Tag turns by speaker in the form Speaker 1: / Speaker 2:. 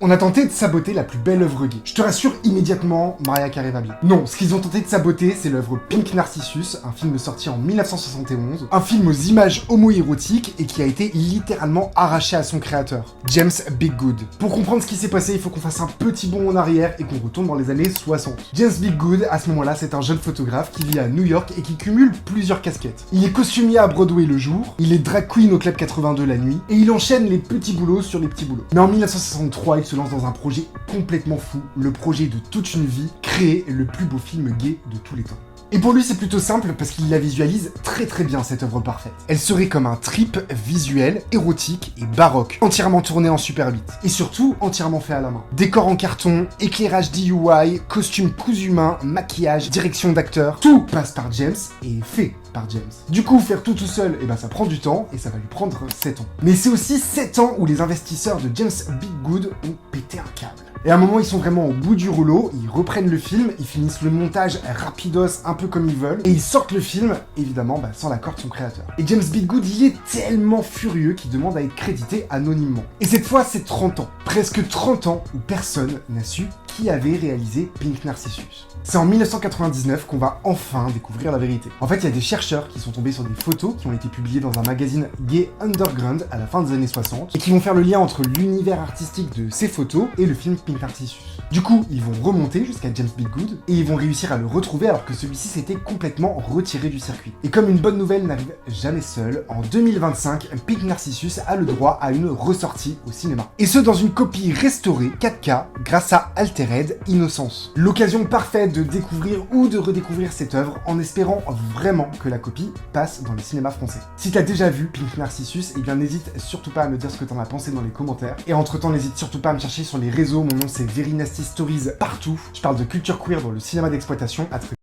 Speaker 1: On a tenté de saboter la plus belle œuvre gay. Je te rassure immédiatement, Mariah Carey va bien. Non, ce qu'ils ont tenté de saboter, c'est l'œuvre Pink Narcissus, un film sorti en 1971, un film aux images homo-érotiques et qui a été littéralement arraché à son créateur, James Biggood. Pour comprendre ce qui s'est passé, il faut qu'on fasse un petit bond en arrière et qu'on retourne dans les années 60. James Biggood, à ce moment-là, c'est un jeune photographe qui vit à New York et qui cumule plusieurs casquettes. Il est costumier à Broadway le jour, il est drag queen au Club 82 la nuit, et il enchaîne les petits boulots sur les petits boulots. Mais en 1963, il se lance dans un projet complètement fou, le projet de toute une vie, créer le plus beau film gay de tous les temps. Et pour lui, c'est plutôt simple parce qu'il la visualise très bien, cette œuvre parfaite. Elle serait comme un trip visuel, érotique et baroque, entièrement tourné en Super 8. Et surtout, entièrement fait à la main. Décor en carton, éclairage DIY, costume cousu main, maquillage, direction d'acteur, tout passe par James et est fait par James. Du coup, faire tout seul, ça prend du temps et ça va lui prendre 7 ans. Mais c'est aussi 7 ans où les investisseurs de James Biggood ont pété un câble. Et à un moment, ils sont vraiment au bout du rouleau, ils reprennent le film, ils finissent le montage rapidos, un peu comme ils veulent, et ils sortent le film, évidemment, sans l'accord de son créateur. Et James Biggood, il est tellement furieux qu'il demande à être crédité anonymement. Et cette fois, c'est 30 ans. Presque 30 ans où personne n'a su qui avait réalisé Pink Narcissus. C'est en 1999 qu'on va enfin découvrir la vérité. En fait, il y a des chercheurs qui sont tombés sur des photos qui ont été publiées dans un magazine gay underground à la fin des années 60 et qui vont faire le lien entre l'univers artistique de ces photos et le film Pink Narcissus. Du coup, ils vont remonter jusqu'à James Biggood et ils vont réussir à le retrouver alors que celui-ci s'était complètement retiré du circuit. Et comme une bonne nouvelle n'arrive jamais seule, en 2025, Pink Narcissus a le droit à une ressortie au cinéma. Et ce, dans une copie restaurée 4K grâce à Altered Innocence. L'occasion parfaite de découvrir ou de redécouvrir cette œuvre en espérant vraiment que la copie passe dans les cinémas français. Si t'as déjà vu Pink Narcissus, n'hésite surtout pas à me dire ce que t'en as pensé dans les commentaires. Et entre-temps, n'hésite surtout pas à me chercher sur les réseaux, mon nom c'est Very Nasty Stories partout. Je parle de culture queer dans le cinéma d'exploitation. À très